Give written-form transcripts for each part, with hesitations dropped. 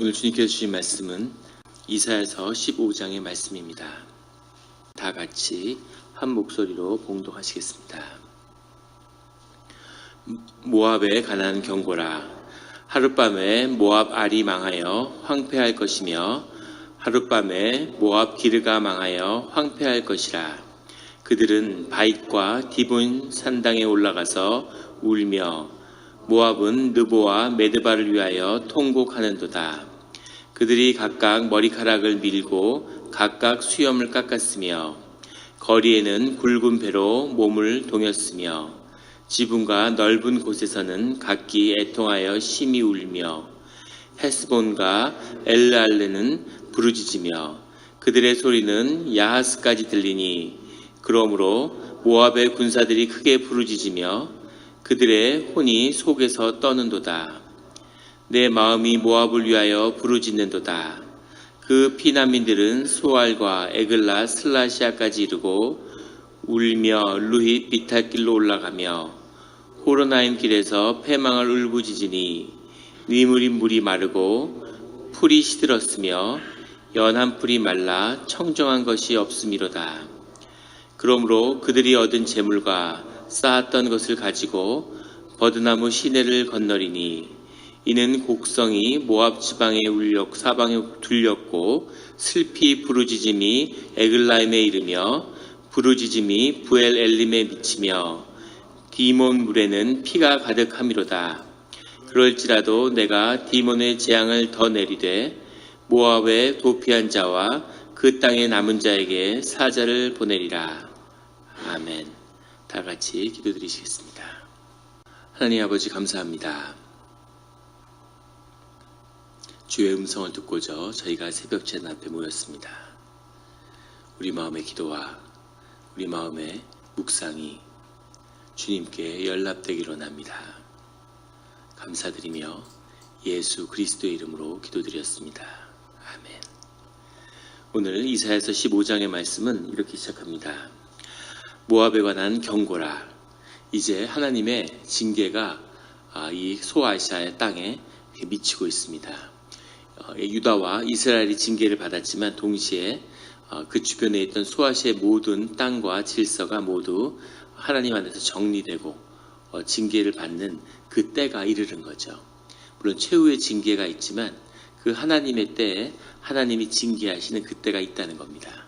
오늘 주님께서 주신 말씀은 이사야서 15장의 말씀입니다. 다 같이 한 목소리로 봉독하시겠습니다. 모압에 관한 경고라. 하룻밤에 모압 알이 망하여 황폐할 것이며 하룻밤에 모압 기르가 망하여 황폐할 것이라. 그들은 바잇과 디본 산당에 올라가서 울며 모압은 느보와 메드바를 위하여 통곡하는도다. 그들이 각각 머리카락을 밀고 각각 수염을 깎았으며 거리에는 굵은 배로 몸을 동였으며 지붕과 넓은 곳에서는 각기 애통하여 심히 울며 헤스본과 엘르알레는 부르짖으며 그들의 소리는 야하스까지 들리니 그러므로 모압의 군사들이 크게 부르짖으며 그들의 혼이 속에서 떠는도다. 내 마음이 모압을 위하여 부르짖는도다. 그 피난민들은 소알과 에글라 슬라시아까지 이르고 울며 루힛 비탈길로 올라가며 호로나임 길에서 패망을 울부짖으니 니무린 물이 마르고 풀이 시들었으며 연한 풀이 말라 청정한 것이 없음이로다. 그러므로 그들이 얻은 재물과 쌓았던 것을 가지고 버드나무 시내를 건너리니 이는 곡성이 모압 지방에 울려 사방에 들렸고 슬피 부르짖음이 에글라임에 이르며 부르짖음이 부엘 엘림에 미치며 디몬 물에는 피가 가득함이로다. 그럴지라도 내가 디몬의 재앙을 더 내리되 모압의 도피한 자와 그 땅에 남은 자에게 사자를 보내리라. 아멘. 다 같이 기도드리시겠습니다. 하나님 아버지 감사합니다. 주의 음성을 듣고자 저희가 새벽 제단 앞에 모였습니다. 우리 마음의 기도와 우리 마음의 묵상이 주님께 연락되기로 합니다. 감사드리며 예수 그리스도의 이름으로 기도드렸습니다. 아멘. 오늘 이사야서 15장의 말씀은 이렇게 시작합니다. 모압에 관한 경고라. 이제 하나님의 징계가 이 소아시아의 땅에 미치고 있습니다. 유다와 이스라엘이 징계를 받았지만 동시에 그 주변에 있던 소아시아의 모든 땅과 질서가 모두 하나님 안에서 정리되고 징계를 받는 그 때가 이르는 거죠. 물론 최후의 징계가 있지만 그 하나님의 때에 하나님이 징계하시는 그 때가 있다는 겁니다.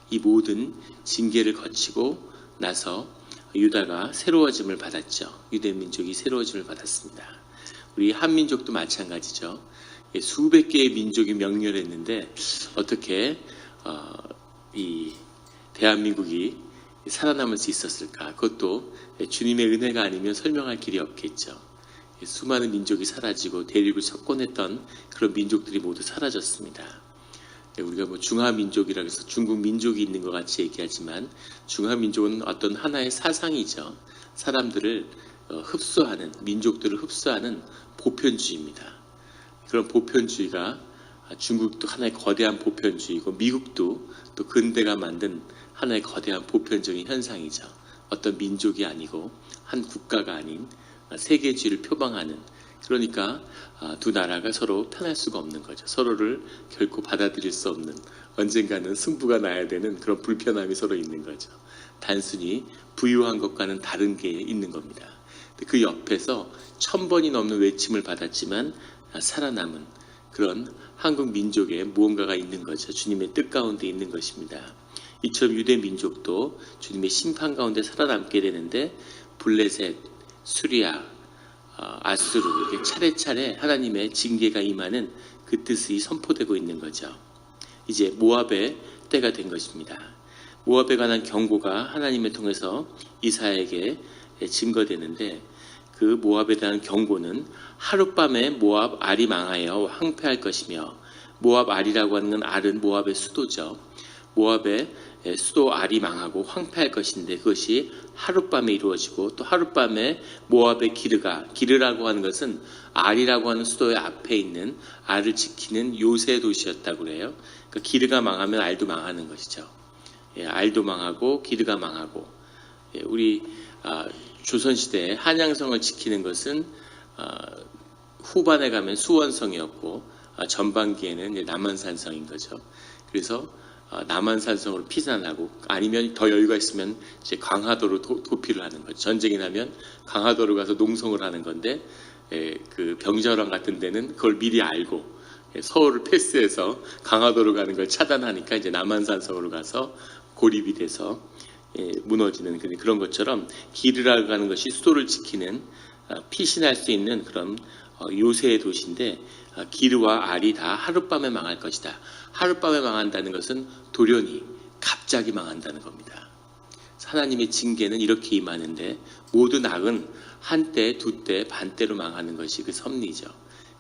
이 모든 징계를 거치고 나서 유다가 새로워짐을 받았죠. 유대민족이 새로워짐을 받았습니다. 우리 한민족도 마찬가지죠. 수백 개의 민족이 명렬했는데 어떻게 이 대한민국이 살아남을 수 있었을까? 그것도 주님의 은혜가 아니면 설명할 길이 없겠죠. 수많은 민족이 사라지고 대륙을 석권했던 그런 민족들이 모두 사라졌습니다. 우리가 중화민족이라고 해서 중국 민족이 있는 것 같이 얘기하지만 중화민족은 어떤 하나의 사상이죠. 사람들을 흡수하는, 민족들을 흡수하는 보편주의입니다. 그런 보편주의가 중국도 하나의 거대한 보편주의고 미국도 또 근대가 만든 하나의 거대한 보편적인 현상이죠. 어떤 민족이 아니고 한 국가가 아닌 세계주의를 표방하는, 그러니까 두 나라가 서로 편할 수가 없는 거죠. 서로를 결코 받아들일 수 없는, 언젠가는 승부가 나야 되는 그런 불편함이 서로 있는 거죠. 단순히 부유한 것과는 다른 게 있는 겁니다. 그 옆에서 1000번이 넘는 외침을 받았지만 살아남은 그런 한국 민족에 무언가가 있는 거죠. 주님의 뜻 가운데 있는 것입니다. 이처럼 유대 민족도 주님의 심판 가운데 살아남게 되는데 블레셋, 수리아, 아수르 이렇게 차례차례 하나님의 징계가 임하는 그 뜻이 선포되고 있는 거죠. 이제 모압의 때가 된 것입니다. 모압에 관한 경고가 하나님을 통해서 이사야에게 증거되는데 그 모압에 대한 경고는 하룻밤에 모압 알이 망하여 황폐할 것이며, 모압 알이라고 하는 건 알은 모압의 수도죠. 모압의 수도 알이 망하고 황폐할 것인데 그것이 하룻밤에 이루어지고, 또 하룻밤에 모압의 기르라고 하는 것은 알이라고 하는 수도의 앞에 있는 알을 지키는 요새 도시였다고 그래요. 그러니까 기르가 망하면 알도 망하는 것이죠. 알도 망하고 기르가 망하고. 우리 조선시대에 한양성을 지키는 것은 후반에 가면 수원성이었고 전반기에는 이제 남한산성인 거죠. 그래서 남한산성으로 피난하고 아니면 더 여유가 있으면 이제 강화도로 도피를 하는 거죠. 전쟁이 나면 강화도로 가서 농성을 하는 건데 그 병자호랑 같은 데는 그걸 미리 알고 서울을 패스해서 강화도로 가는 걸 차단하니까 이제 남한산성으로 가서 고립이 돼서 무너지는 그런 것처럼 기르라고 하는 것이 수도를 지키는 피신할 수 있는 그런 요새의 도시인데 기르와 알이 다 하룻밤에 망할 것이다. 하룻밤에 망한다는 것은 돌연히 갑자기 망한다는 겁니다. 하나님의 징계는 이렇게 임하는데 모든 악은 한때, 두때, 반때로 망하는 것이 그 섭리죠.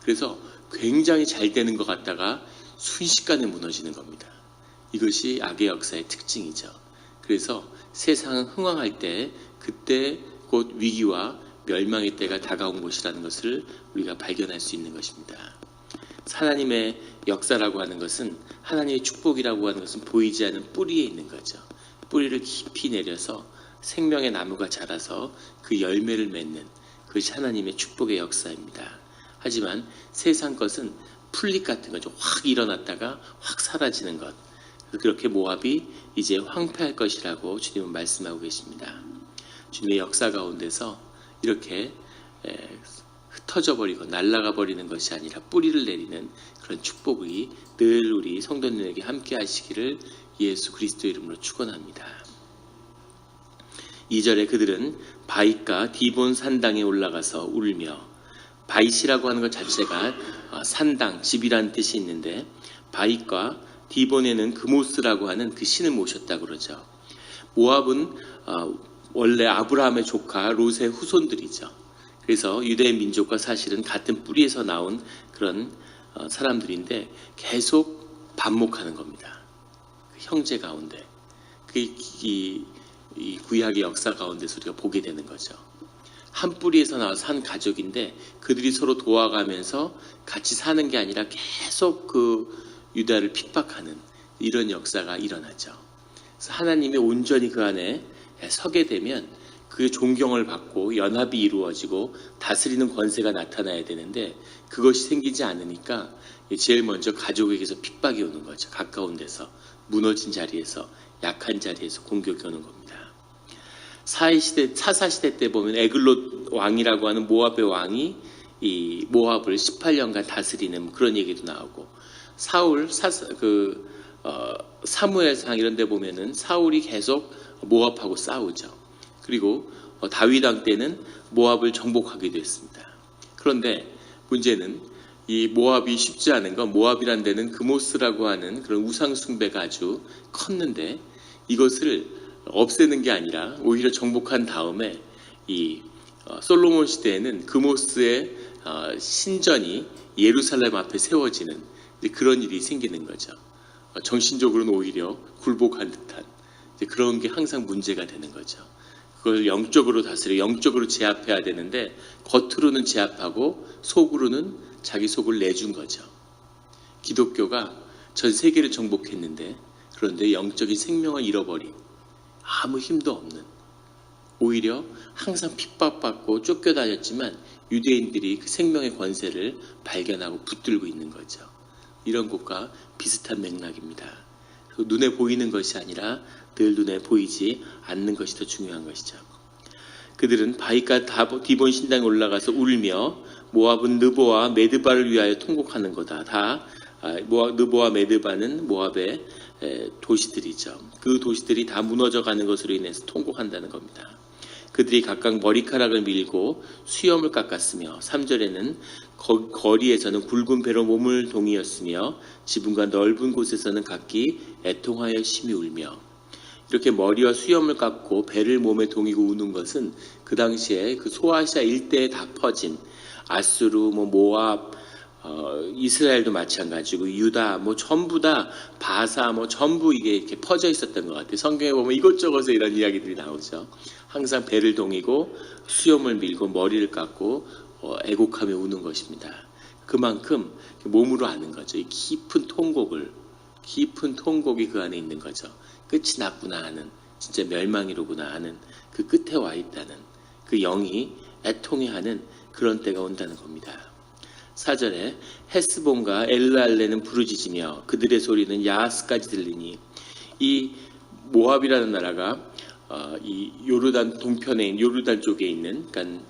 그래서 굉장히 잘 되는 것 같다가 순식간에 무너지는 겁니다. 이것이 악의 역사의 특징이죠. 그래서 세상은 흥황할 때 그때 곧 위기와 멸망의 때가 다가온 것이라는 것을 우리가 발견할 수 있는 것입니다. 하나님의 역사라고 하는 것은 하나님의 축복이라고 하는 것은 보이지 않는 뿌리에 있는 거죠. 뿌리를 깊이 내려서 생명의 나무가 자라서 그 열매를 맺는 그것이 하나님의 축복의 역사입니다. 하지만 세상 것은 풀잎 같은 거죠. 확 일어났다가 확 사라지는 것. 그렇게 모압이 이제 황폐할 것이라고 주님은 말씀하고 계십니다. 주님의 역사 가운데서 이렇게 흩어져 버리고 날아가 버리는 것이 아니라 뿌리를 내리는 그런 축복이 늘 우리 성도님에게 함께 하시기를 예수 그리스도 이름으로 축원합니다. 2절에 그들은 바윗과 디본 산당에 올라가서 울며, 바윗이라고 하는 것 자체가 산당, 집이라는 뜻이 있는데 바윗과 디본에는 그모스라고 하는 그 신을 모셨다고 그러죠. 모압은 원래 아브라함의 조카 롯의 후손들이죠. 그래서 유대의 민족과 사실은 같은 뿌리에서 나온 그런 사람들인데 계속 반목하는 겁니다. 그 형제 가운데 이 구약의 역사 가운데서 우리가 보게 되는 거죠. 한 뿌리에서 나와서 한 가족인데 그들이 서로 도와가면서 같이 사는 게 아니라 계속 그 유다를 핍박하는 이런 역사가 일어나죠. 그래서 하나님이 온전히 그 안에 서게 되면 그 존경을 받고 연합이 이루어지고 다스리는 권세가 나타나야 되는데 그것이 생기지 않으니까 제일 먼저 가족에게서 핍박이 오는 거죠. 가까운 데서 무너진 자리에서 약한 자리에서 공격이 오는 겁니다. 사사시대 때 보면 에글롯 왕이라고 하는 모압의 왕이 이 모압을 18년간 다스리는 그런 얘기도 나오고 사무엘상 이런 데 보면은 사울이 계속 모압하고 싸우죠. 그리고 다윗 왕 때는 모압을 정복하기도 했습니다. 그런데 문제는 이 모압이 쉽지 않은 건 모압이란 데는 그모스라고 하는 그런 우상 숭배가 아주 컸는데 이것을 없애는 게 아니라 오히려 정복한 다음에 이 솔로몬 시대에는 그모스의 신전이 예루살렘 앞에 세워지는 그런 일이 생기는 거죠. 정신적으로는 오히려 굴복한 듯한 그런 게 항상 문제가 되는 거죠. 그걸 영적으로 다스려 영적으로 제압해야 되는데 겉으로는 제압하고 속으로는 자기 속을 내준 거죠. 기독교가 전 세계를 정복했는데 그런데 영적인 생명을 잃어버린 아무 힘도 없는 오히려 항상 핍박받고 쫓겨다녔지만 유대인들이 그 생명의 권세를 발견하고 붙들고 있는 거죠. 이런 것과 비슷한 맥락입니다. 눈에 보이는 것이 아니라 늘 눈에 보이지 않는 것이 더 중요한 것이죠. 그들은 바윗과 디본 신당에 올라가서 울며 모압은 느보와 메드바를 위하여 통곡하는 거다. 느보와 메드바는 모압의 도시들이죠. 그 도시들이 다 무너져가는 것으로 인해서 통곡한다는 겁니다. 그들이 각각 머리카락을 밀고 수염을 깎았으며 3절에는 거리에서는 굵은 배로 몸을 동이었으며 지붕과 넓은 곳에서는 각기 애통하여 심히 울며 이렇게 머리와 수염을 깎고 배를 몸에 동이고 우는 것은 그 당시에 그 소아시아 일대에 다 퍼진 아수르, 모압, 이스라엘도 마찬가지고 유다, 전부 다 바사, 전부 이게 이렇게 퍼져 있었던 것 같아요. 성경에 보면 이것저것에 이런 이야기들이 나오죠. 항상 배를 동이고 수염을 밀고 머리를 깎고 애곡하며 우는 것입니다. 그만큼 몸으로 아는 거죠. 이 깊은 통곡이 그 안에 있는 거죠. 끝이 났구나 하는, 진짜 멸망이로구나 하는 그 끝에 와 있다는 그 영이 애통해하는 그런 때가 온다는 겁니다. 4절에 헤스본과 엘르알레는 부르짖으며 그들의 소리는 야하스까지 들리니, 이 모압이라는 나라가 이 요르단 동편에 있는 요르단 쪽에 있는, 그러니까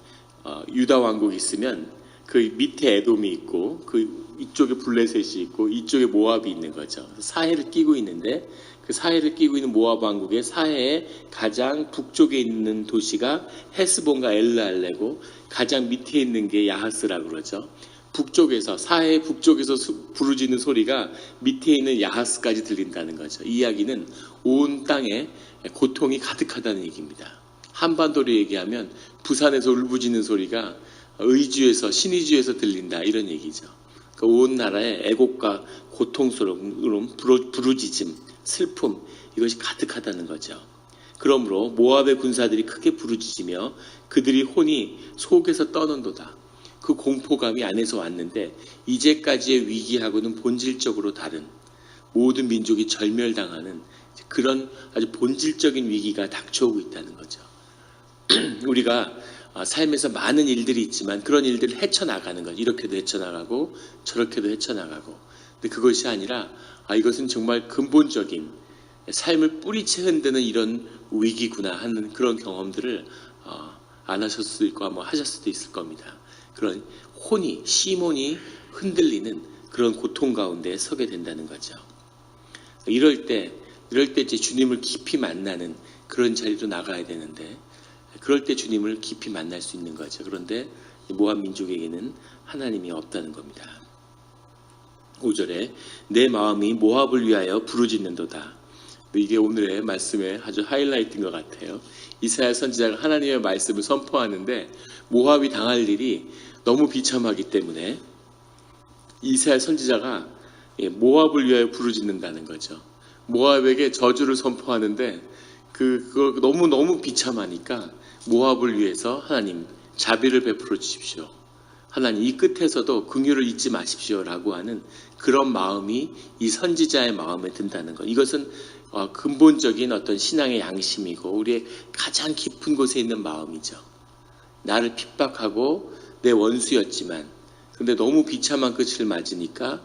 유다 왕국이 있으면 그 밑에 에돔이 있고 그 이쪽에 블레셋이 있고 이쪽에 모압이 있는 거죠. 사해를 끼고 있는데, 그 사해를 끼고 있는 모압 왕국의 사해의 가장 북쪽에 있는 도시가 헤스본과 엘르알레고, 가장 밑에 있는 게 야하스라고 그러죠. 북쪽에서, 사해 북쪽에서 부르짖는 소리가 밑에 있는 야하스까지 들린다는 거죠. 이 이야기는 온 땅에 고통이 가득하다는 얘기입니다. 한반도로 얘기하면 부산에서 울부짖는 소리가 의주에서, 신의주에서 들린다, 이런 얘기죠. 그러니까 온 나라에 애곡과 고통스러움, 부르짖음, 슬픔, 이것이 가득하다는 거죠. 그러므로 모압의 군사들이 크게 부르짖으며 그들이 혼이 속에서 떠는도다. 그 공포감이 안에서 왔는데, 이제까지의 위기하고는 본질적으로 다른, 모든 민족이 절멸당하는 그런 아주 본질적인 위기가 닥쳐오고 있다는 거죠. 우리가 삶에서 많은 일들이 있지만 그런 일들을 헤쳐나가는 거죠. 이렇게도 헤쳐나가고 저렇게도 헤쳐나가고. 근데 그것이 아니라 이것은 정말 근본적인 삶을 뿌리채 흔드는 이런 위기구나 하는 그런 경험들을 안 하셨을 수도 있고 아마 하셨을 수도 있을 겁니다. 그런 혼이, 시몬이 흔들리는 그런 고통 가운데 서게 된다는 거죠. 이럴 때 이제 주님을 깊이 만나는 그런 자리로 나가야 되는데, 그럴 때 주님을 깊이 만날 수 있는 거죠. 그런데 모압 민족에게는 하나님이 없다는 겁니다. 5절에 내 마음이 모압을 위하여 부르짖는도다. 이게 오늘의 말씀의 아주 하이라이트인 것 같아요. 이사야 선지자가 하나님의 말씀을 선포하는데 모압이 당할 일이 너무 비참하기 때문에 이사야 선지자가 모압을 위하여 부르짖는다는 거죠. 모압에게 저주를 선포하는데 그거 너무 비참하니까 모압을 위해서 하나님 자비를 베풀어 주십시오. 하나님 이 끝에서도 긍휼을 잊지 마십시오라고 하는 그런 마음이 이 선지자의 마음에 든다는 것. 이것은 근본적인 어떤 신앙의 양심이고 우리의 가장 깊은 곳에 있는 마음이죠. 나를 핍박하고 내 원수였지만 근데 너무 비참한 끝을 맞으니까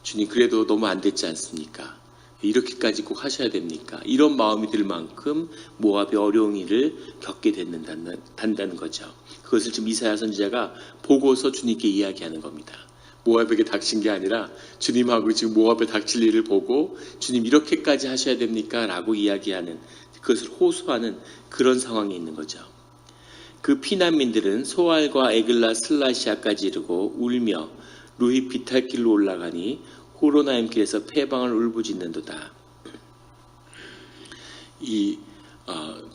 주님 그래도 너무 안 됐지 않습니까? 이렇게까지 꼭 하셔야 됩니까? 이런 마음이 들 만큼 모압의 어려운 일을 겪게 된다는 거죠. 그것을 지금 이사야 선지자가 보고서 주님께 이야기하는 겁니다. 모압에게 닥친 게 아니라 주님하고 지금 모압에 닥칠 일을 보고 주님 이렇게까지 하셔야 됩니까? 라고 이야기하는, 그것을 호소하는 그런 상황에 있는 거죠. 그 피난민들은 소알과 에글라 슬라시아까지 이르고 울며 루히 비탈길로 올라가니 호로나임 길에서 패방을 울부짖는도다.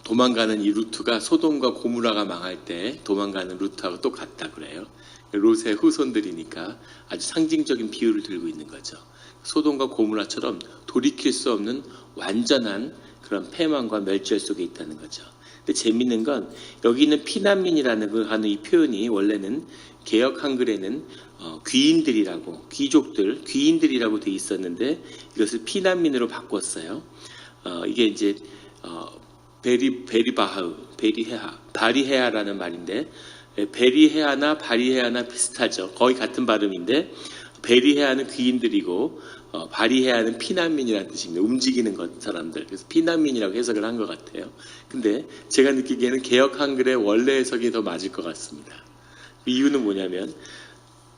도망가는 이 루트가 소돔과 고무라가 망할 때 도망가는 루트하고 똑같다 그래요. 롯의 후손들이니까 아주 상징적인 비유를 들고 있는 거죠. 소돔과 고무라처럼 돌이킬 수 없는 완전한 그런 패망과 멸절 속에 있다는 거죠. 근데 재밌는 건 여기 있는 피난민이라는 하는 이 표현이 원래는 개역 한글에는 귀인들이라고, 귀족들, 귀인들이라고 돼 있었는데 이것을 피난민으로 바꿨어요. 이게 이제 바리헤아라는 말인데, 베리헤아나 바리헤아나 비슷하죠. 거의 같은 발음인데 베리헤아는 귀인들이고 바리헤아는 피난민이라는 뜻입니다. 움직이는 사람들. 그래서 피난민이라고 해석을 한 것 같아요. 근데 제가 느끼기에는 개역 한글의 원래 해석이 더 맞을 것 같습니다. 그 이유는 뭐냐면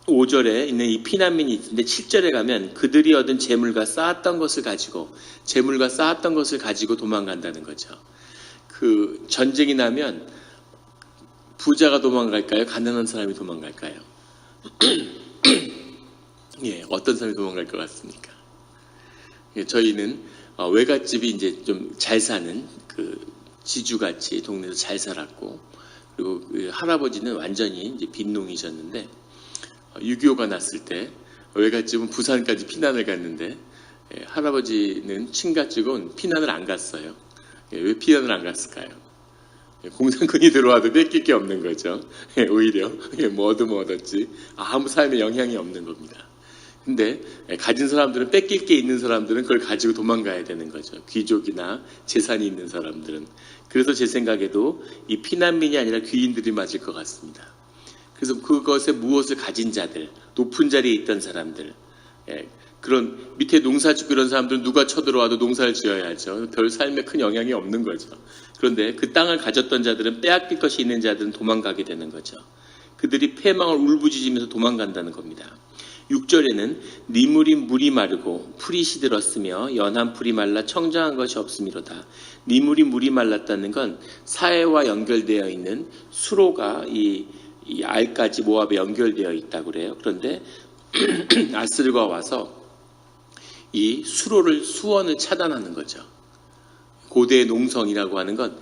5절에 있는 이 피난민이 있는데 7절에 가면 그들이 얻은 재물과 쌓았던 것을 가지고 도망간다는 거죠. 그 전쟁이 나면 부자가 도망갈까요? 가난한 사람이 도망갈까요? 예, 어떤 사람이 도망갈 것 같습니까? 예, 저희는 외갓집이 이제 좀 잘 사는 그 지주같이 동네에서 잘 살았고, 그리고 그 할아버지는 완전히 이제 빈농이셨는데 6.25가 났을 때 외갓집은 부산까지 피난을 갔는데 할아버지는 친가집은 피난을 안 갔어요. 왜 피난을 안 갔을까요? 공산군이 들어와도 뺏길 게 없는 거죠. 오히려 뭐 얻었지 아무 삶에 영향이 없는 겁니다. 근데 가진 사람들은, 뺏길 게 있는 사람들은 그걸 가지고 도망가야 되는 거죠. 귀족이나 재산이 있는 사람들은. 그래서 제 생각에도 이 피난민이 아니라 귀인들이 맞을 것 같습니다. 그래서 그것에 무엇을 가진 자들, 높은 자리에 있던 사람들, 그런 밑에 농사 짓고 이런 사람들은 누가 쳐들어와도 농사를 지어야죠. 별 삶에 큰 영향이 없는 거죠. 그런데 그 땅을 가졌던 자들은, 빼앗길 것이 있는 자들은 도망가게 되는 거죠. 그들이 패망을 울부짖으면서 도망간다는 겁니다. 6절에는 니물이 물이 마르고 풀이 시들었으며 연한 풀이 말라 청정한 것이 없음이로다. 니물이 물이 말랐다는 건 사해와 연결되어 있는 수로가 이 알까지 모압에 연결되어 있다고 그래요. 그런데 아스르가 와서 이 수원을 차단하는 거죠. 고대의 농성이라고 하는 건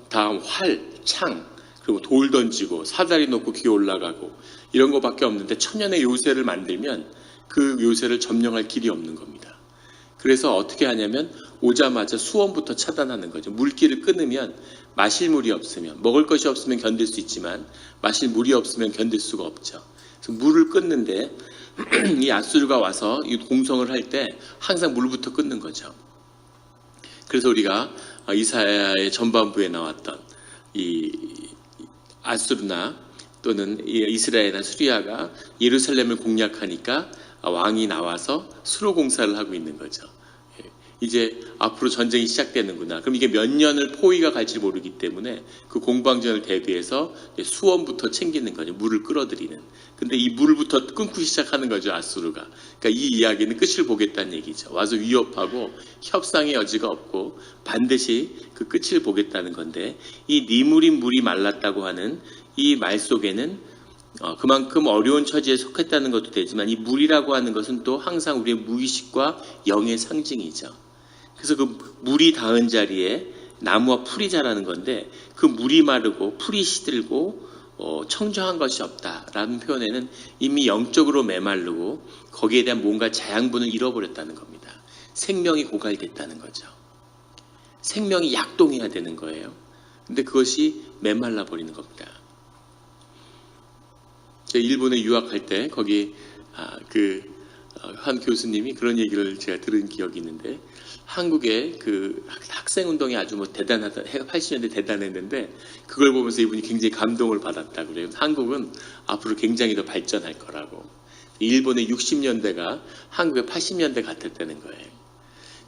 다음 활, 창, 그리고 돌 던지고 사다리 놓고 기어 올라가고 이런 거밖에 없는데 천연의 요새를 만들면 그 요새를 점령할 길이 없는 겁니다. 그래서 어떻게 하냐면 오자마자 수원부터 차단하는 거죠. 물길을 끊으면 마실 물이 없으면, 먹을 것이 없으면 견딜 수 있지만 마실 물이 없으면 견딜 수가 없죠. 그래서 물을 끊는데 이 아수르가 와서 이 공성을 할 때 항상 물부터 끊는 거죠. 그래서 우리가 이사야의 전반부에 나왔던 이 아수르나 또는 이스라엘이나 수리아가 예루살렘을 공략하니까 왕이 나와서 수로 공사를 하고 있는 거죠. 이제 앞으로 전쟁이 시작되는구나. 그럼 이게 몇 년을 포위가 갈지 모르기 때문에 그 공방전을 대비해서 수원부터 챙기는 거죠. 물을 끌어들이는. 근데 이 물부터 끊고 시작하는 거죠, 아수르가. 그러니까 이 이야기는 끝을 보겠다는 얘기죠. 와서 위협하고 협상의 여지가 없고 반드시 그 끝을 보겠다는 건데, 이 니물인 물이 말랐다고 하는 이 말 속에는 그만큼 어려운 처지에 속했다는 것도 되지만, 이 물이라고 하는 것은 또 항상 우리의 무의식과 영의 상징이죠. 그래서 그 물이 닿은 자리에 나무와 풀이 자라는 건데, 그 물이 마르고 풀이 시들고 청정한 것이 없다라는 표현에는 이미 영적으로 메마르고 거기에 대한 뭔가 자양분을 잃어버렸다는 겁니다. 생명이 고갈됐다는 거죠. 생명이 약동해야 되는 거예요. 근데 그것이 메말라 버리는 겁니다. 제가 일본에 유학할 때 거기 한 교수님이 그런 얘기를 제가 들은 기억이 있는데, 한국의 그 학생운동이 아주 대단하다, 80년대 대단했는데 그걸 보면서 이분이 굉장히 감동을 받았다고 그래요. 한국은 앞으로 굉장히 더 발전할 거라고. 일본의 60년대가 한국의 80년대 같았다는 거예요.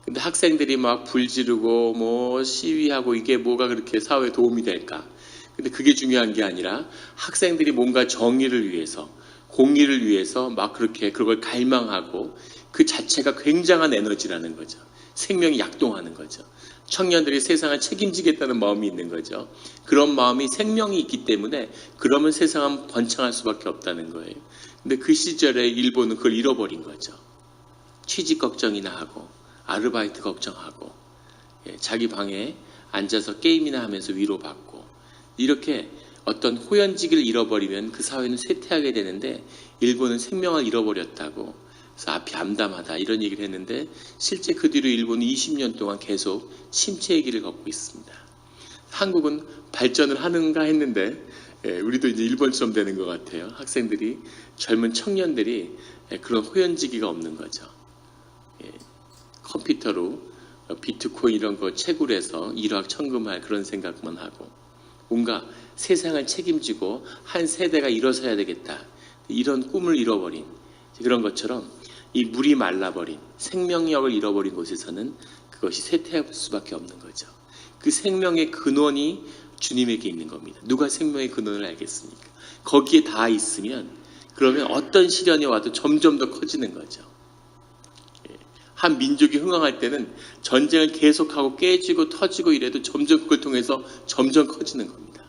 근데 학생들이 막 불지르고 시위하고 이게 뭐가 그렇게 사회에 도움이 될까? 근데 그게 중요한 게 아니라 학생들이 뭔가 정의를 위해서, 공의를 위해서 막 그렇게 그걸 갈망하고, 그 자체가 굉장한 에너지라는 거죠. 생명이 약동하는 거죠. 청년들이 세상을 책임지겠다는 마음이 있는 거죠. 그런 마음이 생명이 있기 때문에 그러면 세상은 번창할 수밖에 없다는 거예요. 근데 그 시절에 일본은 그걸 잃어버린 거죠. 취직 걱정이나 하고 아르바이트 걱정하고 자기 방에 앉아서 게임이나 하면서 위로받고, 이렇게 어떤 호연지기를 잃어버리면 그 사회는 쇠퇴하게 되는데, 일본은 생명을 잃어버렸다고. 그래서 앞이 암담하다 이런 얘기를 했는데, 실제 그 뒤로 일본은 20년 동안 계속 침체의 길을 걷고 있습니다. 한국은 발전을 하는가 했는데 우리도 이제 일본처럼 되는 것 같아요. 학생들이, 젊은 청년들이 그런 호연지기가 없는 거죠. 컴퓨터로 비트코인 이런 거 채굴해서 일확천금할 그런 생각만 하고, 뭔가 세상을 책임지고 한 세대가 일어서야 되겠다, 이런 꿈을 잃어버린 그런 것처럼 이 물이 말라버린, 생명력을 잃어버린 곳에서는 그것이 쇠퇴할 수밖에 없는 거죠. 그 생명의 근원이 주님에게 있는 겁니다. 누가 생명의 근원을 알겠습니까? 거기에 다 있으면 그러면 어떤 시련이 와도 점점 더 커지는 거죠. 한 민족이 흥황할 때는 전쟁을 계속하고 깨지고 터지고 이래도 점점 그걸 통해서 점점 커지는 겁니다.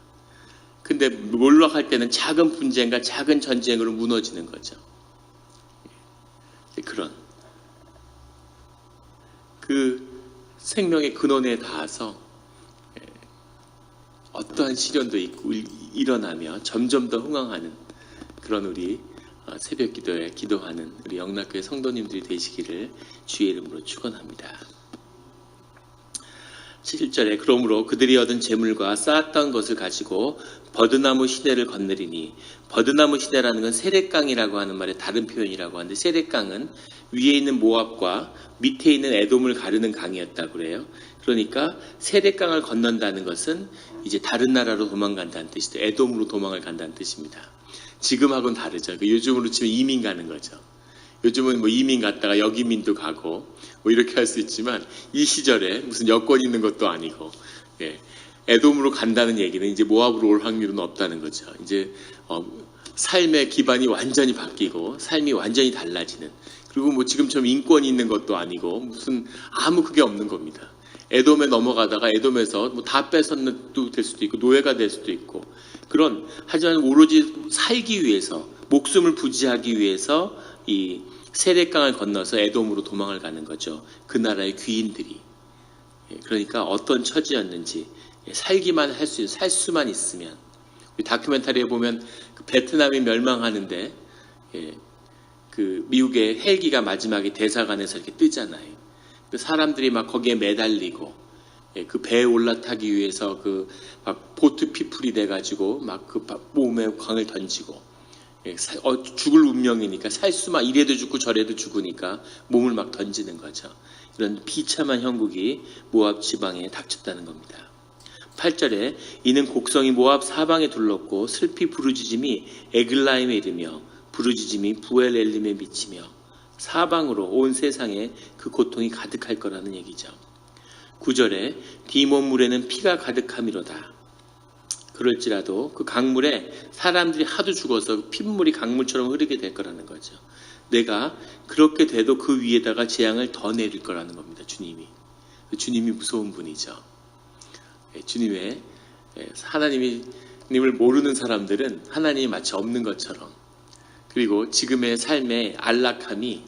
근데 몰락할 때는 작은 분쟁과 작은 전쟁으로 무너지는 거죠. 그런 그 생명의 근원에 닿아서 어떠한 시련도 있고 일어나며 점점 더 흥황하는 그런 우리 새벽 기도에 기도하는 우리 영락교회 성도님들이 되시기를 주의 이름으로 축원합니다. 7절에 그러므로 그들이 얻은 재물과 쌓았던 것을 가지고 버드나무 시내를 건너리니, 버드나무 시내라는 건 세렛강이라고 하는 말의 다른 표현이라고 하는데, 세렛강은 위에 있는 모압과 밑에 있는 에돔을 가르는 강이었다고 그래요. 그러니까 세렛강을 건넌다는 것은 이제 다른 나라로 도망간다는 뜻이죠. 에돔으로 도망을 간다는 뜻입니다. 지금하고는 다르죠. 요즘으로 치면 이민 가는 거죠. 요즘은 뭐 이민 갔다가 역이민도 가고 뭐 이렇게 할 수 있지만 이 시절에 무슨 여권 있는 것도 아니고 에돔으로 간다는 얘기는 이제 모압으로 올 확률은 없다는 거죠. 이제 삶의 기반이 완전히 바뀌고 삶이 완전히 달라지는, 그리고 뭐 지금처럼 인권이 있는 것도 아니고 무슨 아무 그게 없는 겁니다. 에돔에 넘어가다가 에돔에서 뭐 다 뺏었도 될 수도 있고 노예가 될 수도 있고, 그런, 하지만 오로지 살기 위해서, 목숨을 부지하기 위해서 이 세례강을 건너서 에돔으로 도망을 가는 거죠. 그 나라의 귀인들이. 그러니까 어떤 처지였는지, 살기만 살 수만 있으면, 다큐멘터리에 보면 그 베트남이 멸망하는데 그 미국의 헬기가 마지막에 대사관에서 이렇게 뜨잖아요. 그 사람들이 막 거기에 매달리고 그 배에 올라타기 위해서 그 막 보트 피플이 돼가지고 막 그 몸에 광을 던지고, 죽을 운명이니까 살 수만, 이래도 죽고 저래도 죽으니까 몸을 막 던지는 거죠. 이런 비참한 형국이 모압 지방에 닥쳤다는 겁니다. 8절에 이는 곡성이 모압 사방에 둘렀고 슬피 부르짖음이 에글라임에 이르며 부르짖음이 부엘엘림에 미치며 사방으로 온 세상에 그 고통이 가득할 거라는 얘기죠. 9절에 디몬 물에는 피가 가득함이로다. 그럴지라도 그 강물에 사람들이 하도 죽어서 핏물이 강물처럼 흐르게 될 거라는 거죠. 내가 그렇게 돼도 그 위에다가 재앙을 더 내릴 거라는 겁니다. 주님이 무서운 분이죠. 주님의, 하나님을 모르는 사람들은 하나님이 마치 없는 것처럼, 그리고 지금의 삶의 안락함이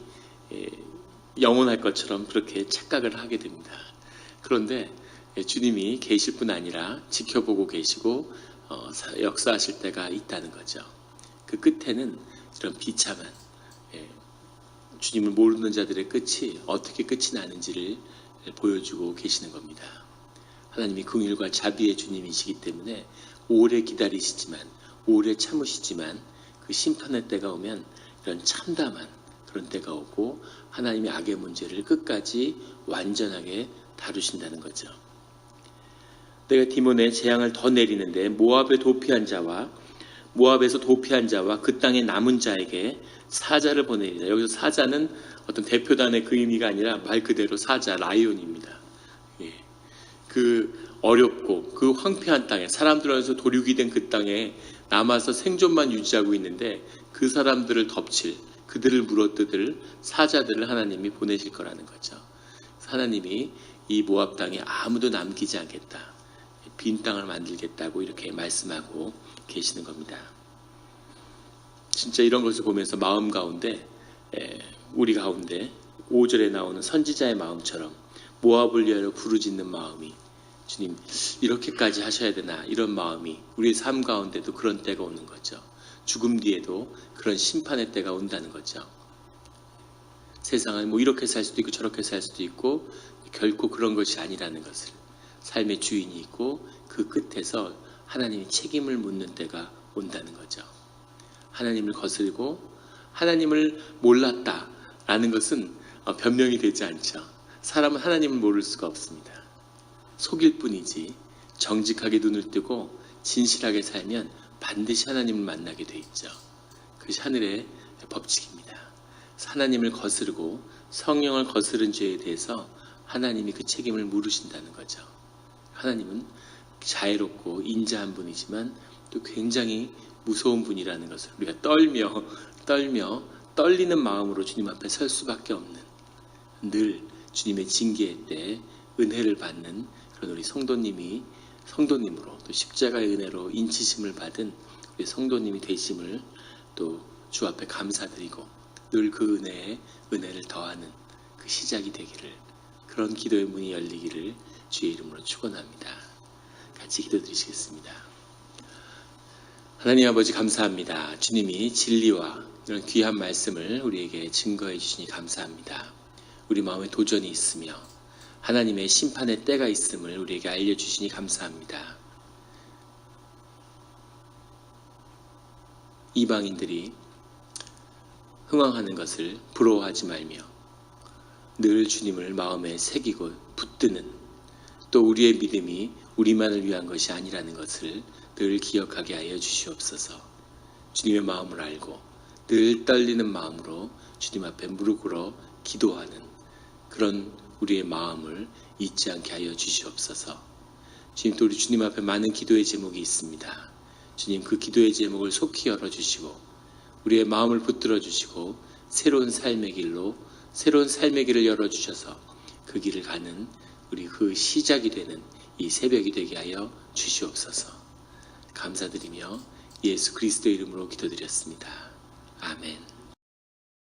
영원할 것처럼 그렇게 착각을 하게 됩니다. 그런데 주님이 계실 뿐 아니라 지켜보고 계시고 역사하실 때가 있다는 거죠. 그 끝에는 이런 비참한 주님을 모르는 자들의 끝이 어떻게 끝이 나는지를 보여주고 계시는 겁니다. 하나님이 긍휼과 자비의 주님이시기 때문에 오래 기다리시지만, 오래 참으시지만 그 심판의 때가 오면 이런 참담한 그런 때가 오고 하나님의 악의 문제를 끝까지 완전하게 다루신다는 거죠. 내가 디몬에 재앙을 더 내리는데 모압에서 도피한 자와 그 땅에 남은 자에게 사자를 보내리라. 여기서 사자는 어떤 대표단의 그 의미가 아니라 말 그대로 사자, 라이온입니다. 그 어렵고 그 황폐한 땅에, 사람들에서 도륙이 된 그 땅에 남아서 생존만 유지하고 있는데 그 사람들을 덮칠, 그들을 물어뜯을 사자들을 하나님이 보내실 거라는 거죠. 하나님이 이 모압 땅에 아무도 남기지 않겠다, 빈 땅을 만들겠다고 이렇게 말씀하고 계시는 겁니다. 진짜 이런 것을 보면서 마음 가운데, 우리 가운데 5절에 나오는 선지자의 마음처럼 모압을 위하여 부르짖는 마음이, 주님 이렇게까지 하셔야 되나, 이런 마음이 우리의 삶 가운데도 그런 때가 오는 거죠. 죽음 뒤에도 그런 심판의 때가 온다는 거죠. 세상은 뭐 이렇게 살 수도 있고 저렇게 살 수도 있고 결코 그런 것이 아니라는 것을, 삶의 주인이 있고 그 끝에서 하나님이 책임을 묻는 때가 온다는 거죠. 하나님을 거스르고 하나님을 몰랐다라는 것은 변명이 되지 않죠. 사람은 하나님을 모를 수가 없습니다. 속일 뿐이지 정직하게 눈을 뜨고 진실하게 살면 반드시 하나님을 만나게 돼 있죠. 그것이 하늘의 법칙입니다. 하나님을 거스르고 성령을 거스른 죄에 대해서 하나님이 그 책임을 물으신다는 거죠. 하나님은 자애롭고 인자한 분이지만 또 굉장히 무서운 분이라는 것을 우리가 떨리는 마음으로 주님 앞에 설 수밖에 없는, 늘 주님의 징계의 때에 은혜를 받는 그런 우리 성도님으로, 또 십자가의 은혜로 인치심을 받은 우리 성도님이 되심을 또 주 앞에 감사드리고 늘 그 은혜를 더하는 그 시작이 되기를, 그런 기도의 문이 열리기를 주의 이름으로 축원합니다. 같이 기도드리시겠습니다. 하나님 아버지 감사합니다. 주님이 진리와 이런 귀한 말씀을 우리에게 증거해 주시니 감사합니다. 우리 마음에 도전이 있으며 하나님의 심판의 때가 있음을 우리에게 알려주시니 감사합니다. 이방인들이 흥왕하는 것을 부러워하지 말며 늘 주님을 마음에 새기고 붙드는, 또 우리의 믿음이 우리만을 위한 것이 아니라는 것을 늘 기억하게 하여 주시옵소서. 주님의 마음을 알고 늘 떨리는 마음으로 주님 앞에 무릎 꿇어 기도하는 그런 우리의 마음을 잊지 않게 하여 주시옵소서. 주님, 또 우리 주님 앞에 많은 기도의 제목이 있습니다. 주님, 그 기도의 제목을 속히 열어주시고 우리의 마음을 붙들어 주시고 새로운 삶의 길을 열어주셔서 그 길을 가는 우리 그 시작이 되는 이 새벽이 되게 하여 주시옵소서. 감사드리며 예수 그리스도의 이름으로 기도드렸습니다. 아멘.